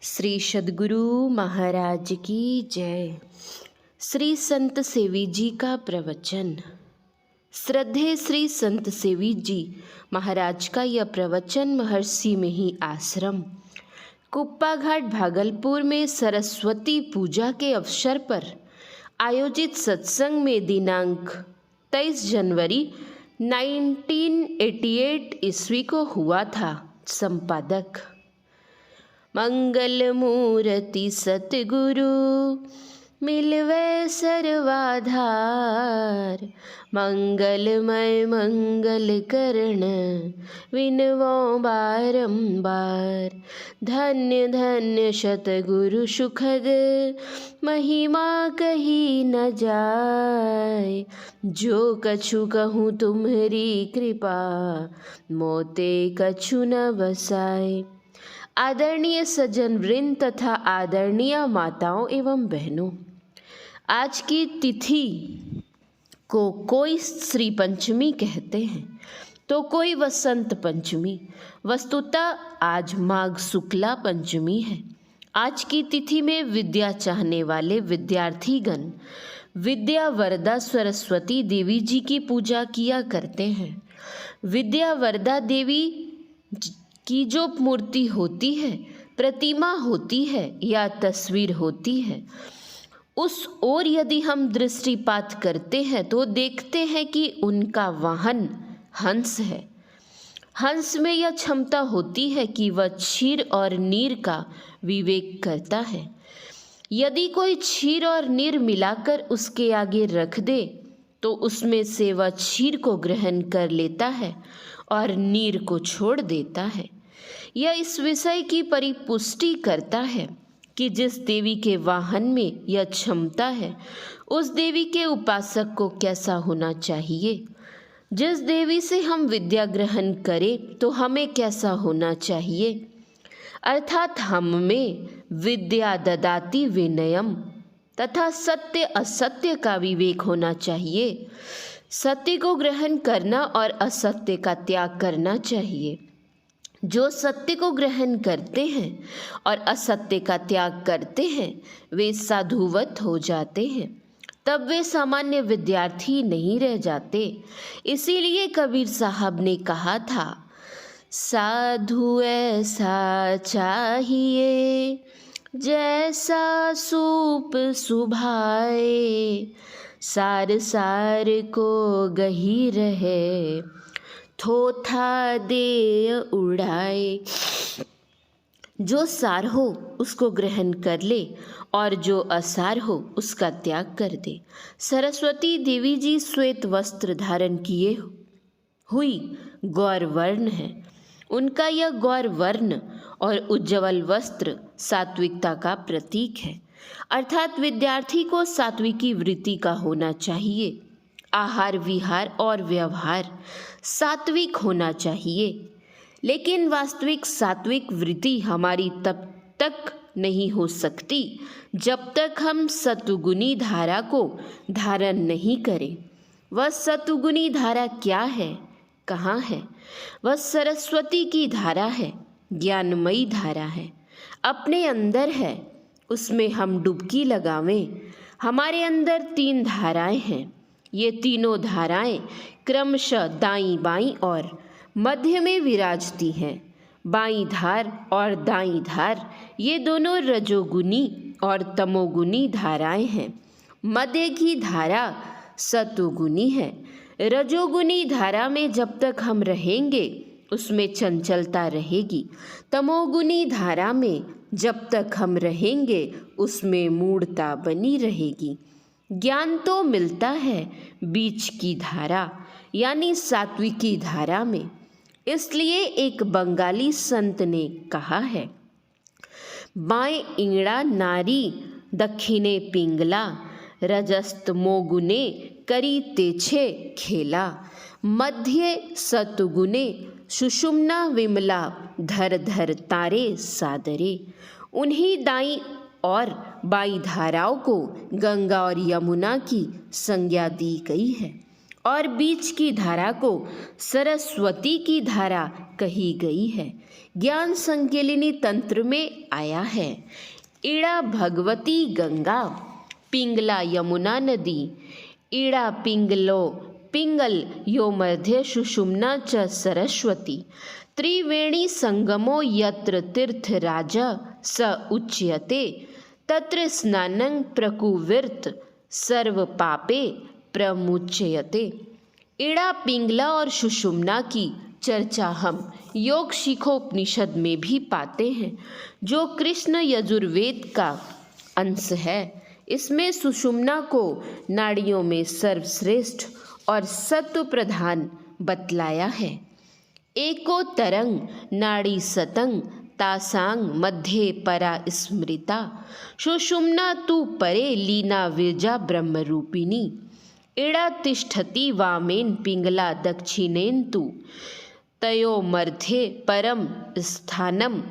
श्री सद्गुरु महाराज की जय। श्री संत सेवी जी का प्रवचन। श्रद्धेय श्री संत सेवी जी महाराज का यह प्रवचन महर्षि में ही आश्रम कुप्पा घाट भागलपुर में सरस्वती पूजा के अवसर पर आयोजित सत्संग में दिनांक 23 जनवरी 1988 ईस्वी को हुआ था। संपादक। मंगल मूर्ति सतगुरु मिलवे सर्वाधार, मंगलमय मंगल करण विनवो बारंबार। धन्य धन्य सतगुरु सुखद महिमा कही न जाय, जो कछु कहूँ तुम्हारी कृपा मोते कछु न बसाए। आदरणीय सज्जन वृंद तथा आदरणीय माताओं एवं बहनों, आज की तिथि को कोई श्री पंचमी कहते हैं तो कोई वसंत पंचमी। वस्तुतः आज माघ शुक्ला पंचमी है। आज की तिथि में विद्या चाहने वाले विद्यार्थीगण विद्या वरदा सरस्वती देवी जी की पूजा किया करते हैं। विद्या वरदा देवी की जो मूर्ति होती है, प्रतिमा होती है या तस्वीर होती है, उस ओर यदि हम दृष्टिपात करते हैं तो देखते हैं कि उनका वाहन हंस है। हंस में यह क्षमता होती है कि वह क्षीर और नीर का विवेक करता है। यदि कोई क्षीर और नीर मिलाकर उसके आगे रख दे तो उसमें से वह क्षीर को ग्रहण कर लेता है और नीर को छोड़ देता है। यह इस विषय की परिपुष्टि करता है कि जिस देवी के वाहन में यह क्षमता है, उस देवी के उपासक को कैसा होना चाहिए। जिस देवी से हम विद्या ग्रहण करें तो हमें कैसा होना चाहिए, अर्थात हम में विद्या ददाति विनयम तथा सत्य असत्य का विवेक होना चाहिए। सत्य को ग्रहण करना और असत्य का त्याग करना चाहिए। जो सत्य को ग्रहण करते हैं और असत्य का त्याग करते हैं वे साधुवत हो जाते हैं, तब वे सामान्य विद्यार्थी नहीं रह जाते। इसीलिए कबीर साहब ने कहा था, साधु ऐसा चाहिए जैसा सूप सुभाए, सार सार को गही रहे थोथा दे उड़ाए। जो सार हो उसको ग्रहण कर ले और जो असार हो उसका त्याग कर दे। सरस्वती देवी जी श्वेत वस्त्र धारण किए हुई गौर वर्ण है। उनका यह गौर वर्ण और उज्ज्वल वस्त्र सात्विकता का प्रतीक है, अर्थात विद्यार्थी को सात्विकी वृत्ति का होना चाहिए। आहार विहार और व्यवहार सात्विक होना चाहिए। लेकिन वास्तविक सात्विक वृत्ति हमारी तब तक नहीं हो सकती जब तक हम सतुगुनी धारा को धारण नहीं करें। वह सतुगुनी धारा क्या है, कहाँ है? वह सरस्वती की धारा है, ज्ञानमयी धारा है, अपने अंदर है। उसमें हम डुबकी लगावें। हमारे अंदर 3 धाराएं हैं। ये तीनों धाराएं क्रमशः दाईं बाईं और मध्य में विराजती हैं। बाईं धार और दाईं धार ये दोनों रजोगुनी और तमोगुनी धाराएं हैं। मध्य की धारा सतोगुनी है। रजोगुनी धारा में जब तक हम रहेंगे उसमें चंचलता रहेगी। तमोगुनी धारा में जब तक हम रहेंगे उसमें मूढ़ता बनी रहेगी। ज्ञान तो मिलता है बीच की धारा यानी सात्विकी धारा में। इसलिए एक बंगाली संत ने कहा है, बाएं इंगड़ा नारी दक्षिणे पिंगला, रजस्त मोगुने करी तेछे खेला, मध्य सतुगुने सुषुम्ना विमला, धर धर तारे सादरे। उन्हीं दाई और बाई धाराओं को गंगा और यमुना की संज्ञा दी गई है और बीच की धारा को सरस्वती की धारा कही गई है। ज्ञान संकेलिनी तंत्र में आया है। इड़ा भगवती गंगा, पिंगला यमुना नदी, इड़ा पिंगलो पिंगल यो मध्य सुषुम्ना च सरस्वती, त्रिवेणी संगमो यत्र तीर्थराज स उच्यते, तत्र स्नानं प्रकुर्वीत सर्व पापे प्रमुच्यते। इड़ा, पिंगला और सुषुम्ना की चर्चा हम योग शिखोपनिषद में भी पाते हैं, जो कृष्ण यजुर्वेद का अंश है। इसमें सुषुम्ना को नाड़ियों में सर्वश्रेष्ठ और सत्व प्रधान बतलाया है। एको तरंग नाड़ी सतंग तासांग मध्ये परा स्मृता, सुषुम्ना तु परे लीना विरजा ब्रह्मरूपिणी, इड़ा तिष्ठति वामेन पिंगला दक्षिणेन तु, तयो मध्ये परम स्थानम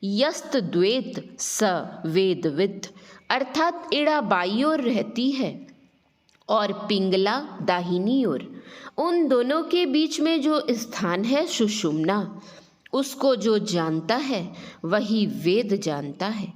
यस्तद्वेत स वेदवित्। अर्थात इड़ा बाई ओर रहती है और पिंगला दाहिनी ओर। उन दोनों के बीच में जो स्थान है सुषुम्ना, उसको जो जानता है वही वेद जानता है।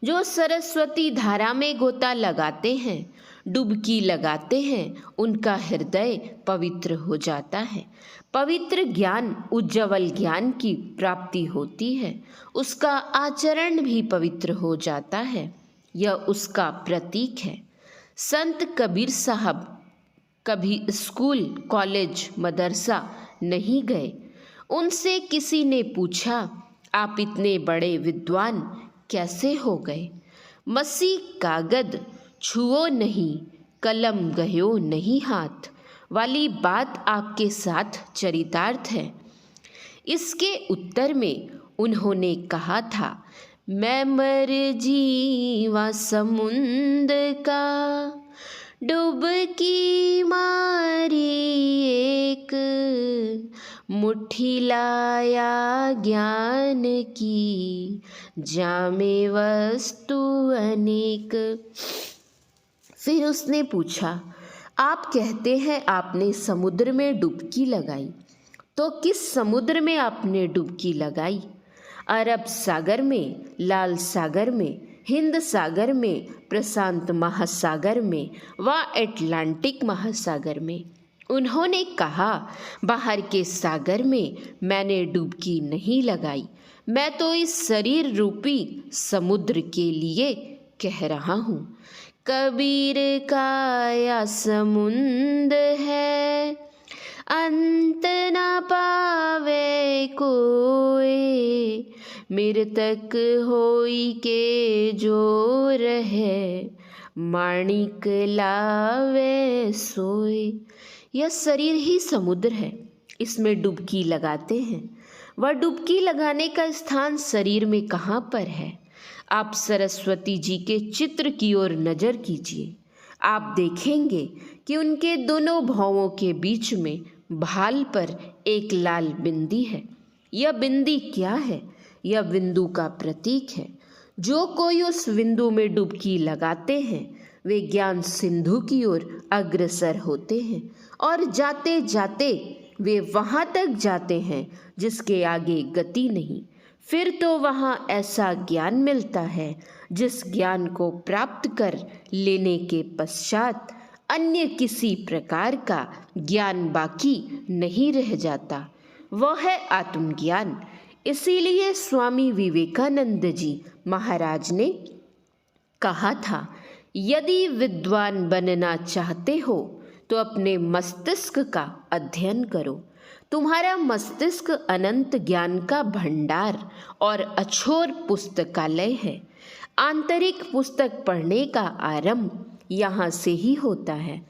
जो सरस्वती धारा में गोता लगाते हैं, डुबकी लगाते हैं, उनका हृदय पवित्र हो जाता है। पवित्र ज्ञान, उज्ज्वल ज्ञान की प्राप्ति होती है। उसका आचरण भी पवित्र हो जाता है। यह उसका प्रतीक है। संत कबीर साहब कभी स्कूल, कॉलेज, मदरसा नहीं गए। उनसे किसी ने पूछा, आप इतने बड़े विद्वान कैसे हो गए? मसी कागद छुओ नहीं, कलम गयो नहीं हाथ वाली बात आपके साथ चरितार्थ है। इसके उत्तर में उन्होंने कहा था, मैं मर जीवा समुद्र का, डुबकी मारी एक, मुट्ठी लाया ज्ञान की, जामे वस्तु अनेक। फिर उसने पूछा, आप कहते हैं आपने समुद्र में डुबकी लगाई, तो किस समुद्र में आपने डुबकी लगाई? अरब सागर में, लाल सागर में, हिंद सागर में, प्रशांत महासागर में व अटलांटिक महासागर में? उन्होंने कहा, बाहर के सागर में मैंने डुबकी नहीं लगाई, मैं तो इस शरीर रूपी समुद्र के लिए कह रहा हूँ। कबीर काया समुंद है, अंत न पावे कोई, मृतक होई के जो रहे, माणिक लावे सोए। यह शरीर ही समुद्र है, इसमें डुबकी लगाते हैं। वह डुबकी लगाने का स्थान शरीर में कहाँ पर है? आप सरस्वती जी के चित्र की ओर नज़र कीजिए, आप देखेंगे कि उनके दोनों भौवों के बीच में भाल पर एक लाल बिंदी है। यह बिंदी क्या है? यह बिंदु का प्रतीक है। जो कोई उस बिंदु में डुबकी लगाते हैं, वे ज्ञान सिंधु की ओर अग्रसर होते हैं और जाते जाते वे वहाँ तक जाते हैं जिसके आगे गति नहीं। फिर तो वहाँ ऐसा ज्ञान मिलता है जिस ज्ञान को प्राप्त कर लेने के पश्चात अन्य किसी प्रकार का ज्ञान बाकी नहीं रह जाता। वह है आत्मज्ञान। इसीलिए स्वामी विवेकानंद जी महाराज ने कहा था, यदि विद्वान बनना चाहते हो तो अपने मस्तिष्क का अध्ययन करो। तुम्हारा मस्तिष्क अनंत ज्ञान का भंडार और अछोर पुस्तकालय है। आंतरिक पुस्तक पढ़ने का आरंभ यहाँ से ही होता है।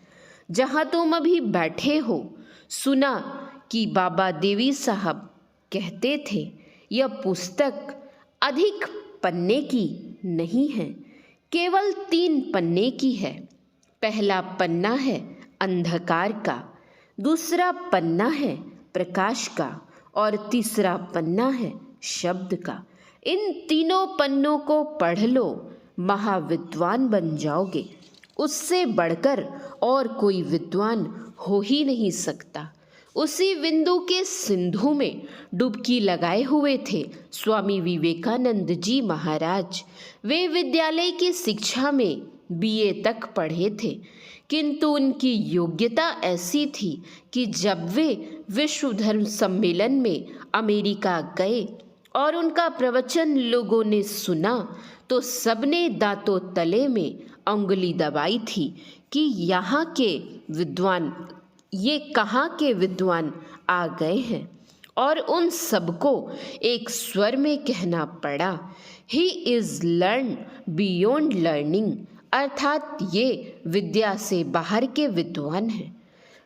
जहाँ तुम अभी बैठे हो, सुना कि बाबा देवी साहब कहते थे, यह पुस्तक अधिक पन्ने की नहीं है, केवल 3 पन्ने की है। पहला पन्ना है अंधकार का, दूसरा पन्ना है प्रकाश का और तीसरा पन्ना है शब्द का। इन तीनों पन्नों को पढ़ लो, महाविद्वान बन जाओगे। उससे बढ़कर और कोई विद्वान हो ही नहीं सकता। उसी बिंदु के सिंधु में डुबकी लगाए हुए थे स्वामी विवेकानंद जी महाराज। वे विद्यालय की शिक्षा में बीए तक पढ़े थे, किंतु उनकी योग्यता ऐसी थी कि जब वे विश्व धर्म सम्मेलन में अमेरिका गए और उनका प्रवचन लोगों ने सुना तो सबने दांतों तले में उंगली दबाई थी कि यहाँ के विद्वान, ये कहाँ के विद्वान आ गए हैं। और उन सबको एक स्वर में कहना पड़ा, he is learn beyond learning, अर्थात ये विद्या से बाहर के विद्वान हैं।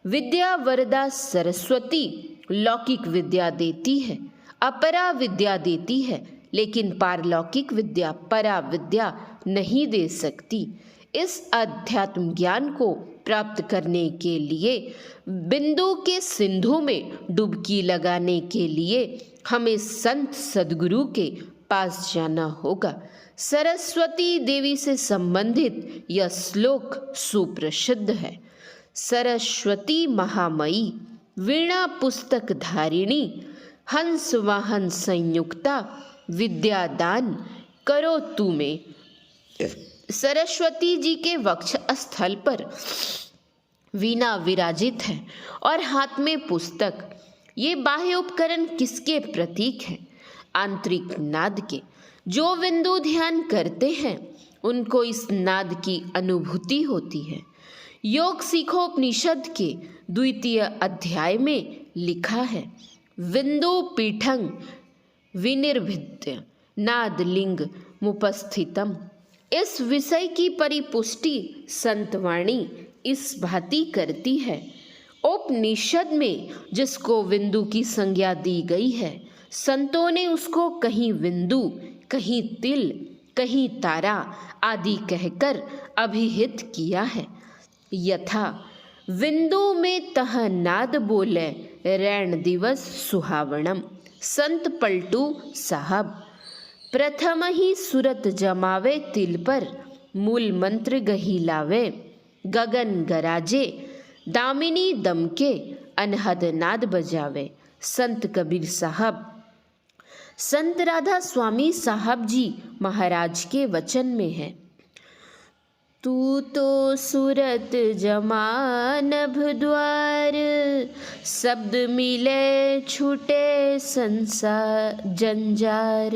विद्या वरदा सरस्वती लौकिक विद्या देती है, अपरा विद्या देती है, लेकिन पारलौकिक विद्या परा विद्या नहीं दे सकती। इस अध्यात्म ज्ञान को प्राप्त करने के लिए, बिंदु के सिंधु में डुबकी लगाने के लिए हमें संत सद्गुरु के पास जाना होगा। सरस्वती देवी से संबंधित यह श्लोक सुप्रसिद्ध है। सरस्वती महामयी वीणा पुस्तक धारिणी, हंस वाहन संयुक्ता, विद्यादान करो तुम्हें। सरस्वती जी के वक्ष स्थल पर वीणा विराजित है और हाथ में पुस्तक। ये बाह्य उपकरण किसके प्रतीक हैं? आंतरिक नाद के। जो बिंदु ध्यान करते हैं उनको इस नाद की अनुभूति होती है। योग सीखो उपनिषद के द्वितीय अध्याय में लिखा है, बिंदु पीठं विनिर्भिद्य नादलिंग मुपस्थितम। इस विषय की परिपुष्टि संतवाणी इस भांति करती है। उपनिषद में जिसको बिंदु की संज्ञा दी गई है, संतों ने उसको कहीं बिंदु, कहीं तिल, कहीं तारा आदि कहकर अभिहित किया है। यथा बिंदु में तह नाद बोले रैण दिवस सुहावणम। संत पलटू साहब। प्रथम ही सुरत जमावे तिल पर, मूल मंत्र गही लावे, गगन गराजे दामिनी दमके, अनहद नाद बजावे। संत कबीर साहब। संत राधा स्वामी साहब जी महाराज के वचन में है, तू तो सूरत जमा नभ द्वार, शब्द मिले छूटे संसार जंजार,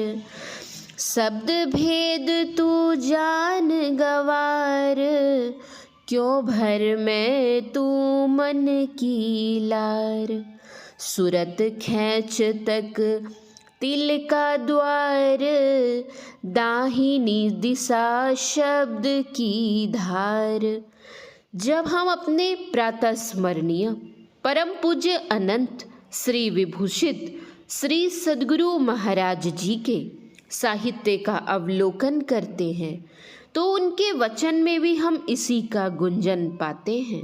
शब्द भेद तू जान गवार, क्यों भर में तू मन की लार, सूरत खैच तक तिल का द्वार, दाहिनी दिशा शब्द की धार। जब हम अपने प्रातः स्मरणीय परम पूज्य अनंत श्री विभूषित श्री सद्गुरु महाराज जी के साहित्य का अवलोकन करते हैं तो उनके वचन में भी हम इसी का गुंजन पाते हैं।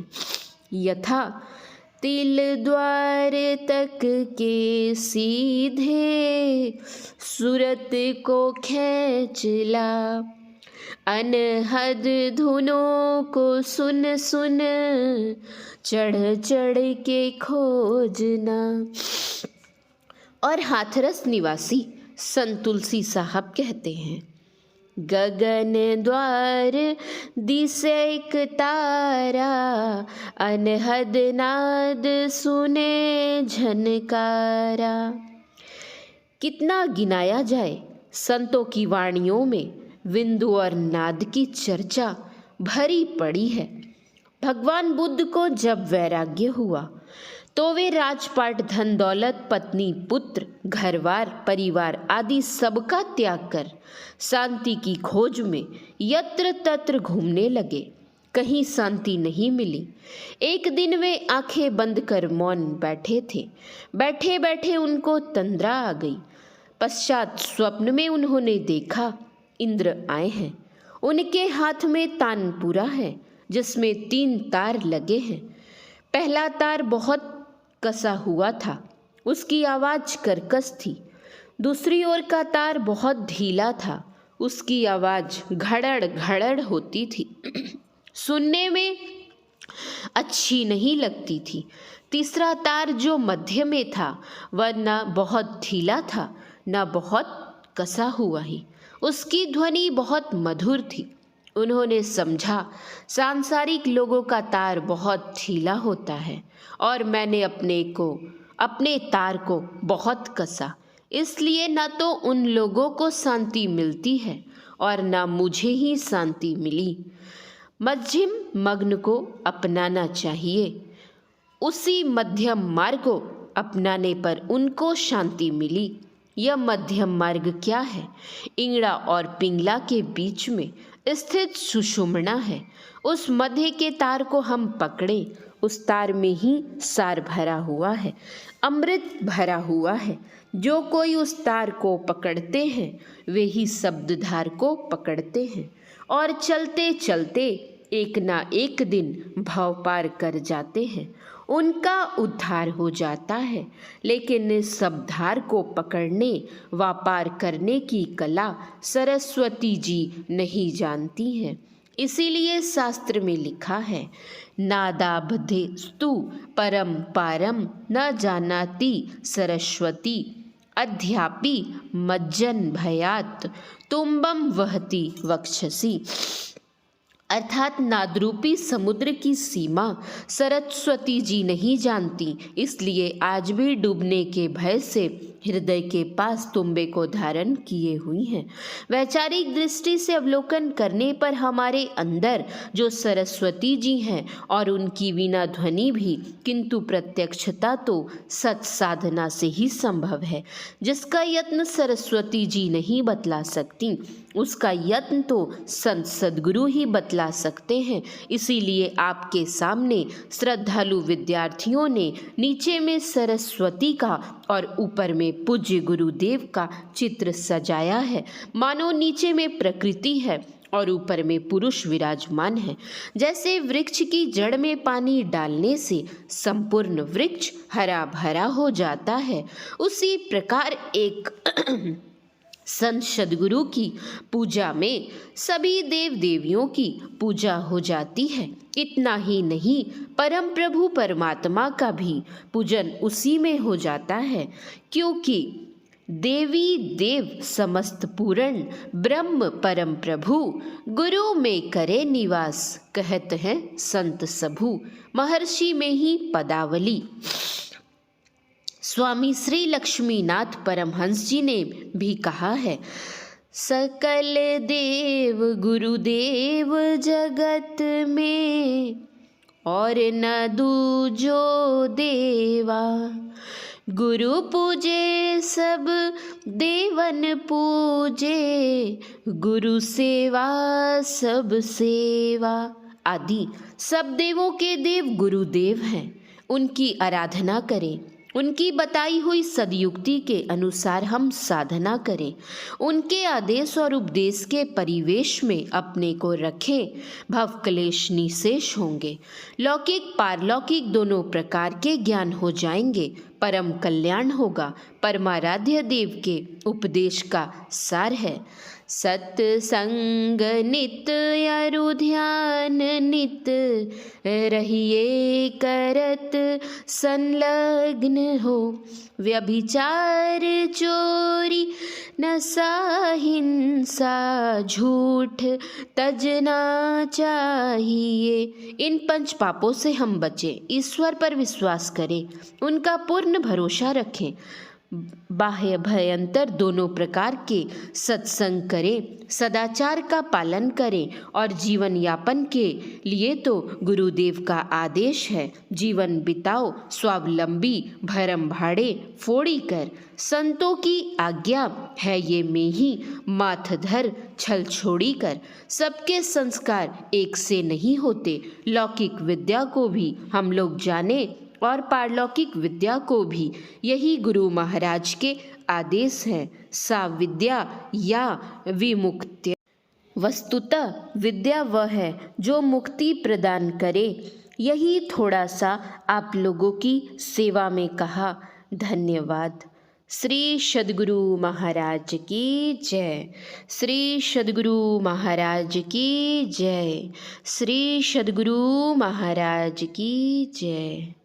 यथा तिल द्वार तक के सीधे, सूरत को खींच ला, अनहद धुनों को सुन सुन, चढ़ चढ़ के खोजना। और हाथरस निवासी संत तुलसी साहब कहते हैं, गगन द्वार दिसे एक तारा, अनहद नाद सुने झनकारा। कितना गिनाया जाए, संतों की वाणियों में बिंदु और नाद की चर्चा भरी पड़ी है। भगवान बुद्ध को जब वैराग्य हुआ तो वे राजपाट, धन दौलत, पत्नी, पुत्र, घरवार, परिवार आदि सबका त्याग कर शांति की खोज में यत्र तत्र घूमने लगे। कहीं शांति नहीं मिली। एक दिन वे आंखें बंद कर मौन बैठे थे। बैठे बैठे उनको तंद्रा आ गई। पश्चात स्वप्न में उन्होंने देखा इंद्र आए हैं। उनके हाथ में तानपुरा है जिसमें 3 तार लगे हैं। पहला तार बहुत कसा हुआ था, उसकी आवाज़ कर्कश थी। दूसरी ओर का तार बहुत ढीला था, उसकी आवाज़ घड़ड़ घड़ड़ होती थी। सुनने में अच्छी नहीं लगती थी। तीसरा तार जो मध्य में था वह न बहुत ढीला था न बहुत कसा हुआ ही। उसकी ध्वनि बहुत मधुर थी। उन्होंने समझा सांसारिक लोगों का तार बहुत ढीला होता है और मैंने अपने तार को बहुत कसा, इसलिए न तो उन लोगों को शांति मिलती है और न मुझे ही शांति मिली। मध्यम मग्न को अपनाना चाहिए। उसी मध्यम मार्ग को अपनाने पर उनको शांति मिली। यह मध्यम मार्ग क्या है? इंगड़ा और पिंगला के बीच में स्थित सुषुम्ना है। उस मध्य के तार को हम पकड़ें। उस तार में ही सार भरा हुआ है, अमृत भरा हुआ है। जो कोई उस तार को पकड़ते हैं वे ही शब्दधार को पकड़ते हैं और चलते चलते एक ना एक दिन भव पार कर जाते हैं। उनका उद्धार हो जाता है। लेकिन इस शब्दधार को पकड़ने व पार करने की कला सरस्वती जी नहीं जानती हैं। इसीलिए शास्त्र में लिखा है, नादाबधेस्तु परम पारम न जानाति सरस्वती अध्यापि मज्जन भयात तुम्बम वहति वक्षसि। अर्थात नादरूपी समुद्र की सीमा सरस्वती जी नहीं जानती, इसलिए आज भी डूबने के भय से हृदय के पास तुम्बे को धारण किए हुई हैं। वैचारिक दृष्टि से अवलोकन करने पर हमारे अंदर जो सरस्वती जी हैं और उनकी वीणा ध्वनि भी, किंतु प्रत्यक्षता तो सत साधना से ही संभव है। जिसका यत्न सरस्वती जी नहीं बतला सकती, उसका यत्न तो संत सद्गुरु ही बतला सकते हैं। इसीलिए आपके सामने श्रद्धालु विद्यार्थियों ने नीचे में सरस्वती का और ऊपर में पूज्य गुरुदेव का चित्र सजाया है। मानो नीचे में प्रकृति है और ऊपर में पुरुष विराजमान है। जैसे वृक्ष की जड़ में पानी डालने से संपूर्ण वृक्ष हरा भरा हो जाता है, उसी प्रकार एक संत सद्गुरु की पूजा में सभी देव देवियों की पूजा हो जाती है। इतना ही नहीं, परम प्रभु परमात्मा का भी पूजन उसी में हो जाता है, क्योंकि देवी देव समस्त पूर्ण ब्रह्म परम प्रभु गुरु में करे निवास, कहत हैं संत सबू। महर्षि में ही पदावली। स्वामी श्री लक्ष्मीनाथ परमहंस जी ने भी कहा है, सकल देव गुरुदेव जगत में और न दूजो देवा। गुरु पूजे सब देवन पूजे, गुरु सेवा सब सेवा। आदि सब देवों के देव गुरुदेव हैं। उनकी आराधना करें, उनकी बताई हुई सदयुक्ति के अनुसार हम साधना करें, उनके आदेश और उपदेश के परिवेश में अपने को रखें। भव क्लेश निशेष होंगे। लौकिक पारलौकिक दोनों प्रकार के ज्ञान हो जाएंगे। परम कल्याण होगा। परमाराध्य देव के उपदेश का सार है, सत्संग नित अरु ध्यान नित, रहिए करत संलग्न हो। व्यभिचार चोरी नशा हिंसा झूठ तजना चाहिए। इन पंच पापों से हम बचें, ईश्वर पर विश्वास करें, उनका पूर्ण भरोसा रखें, बाह्य भयंतर दोनों प्रकार के सत्संग करें, सदाचार का पालन करें और जीवन यापन के लिए तो गुरुदेव का आदेश है, जीवन बिताओ स्वावलंबी भरम भाड़े फोड़ी कर। संतों की आज्ञा है ये में ही माथ धर छल छोड़ी कर। सबके संस्कार एक से नहीं होते। लौकिक विद्या को भी हम लोग जाने और पारलौकिक विद्या को भी, यही गुरु महाराज के आदेश हैं। सा विद्या या विमुक्ति। वस्तुतः विद्या वह है जो मुक्ति प्रदान करे। यही थोड़ा सा आप लोगों की सेवा में कहा। धन्यवाद। श्री सद्गुरु महाराज की जय। श्री सद्गुरु महाराज की जय। श्री सद्गुरु महाराज की जय।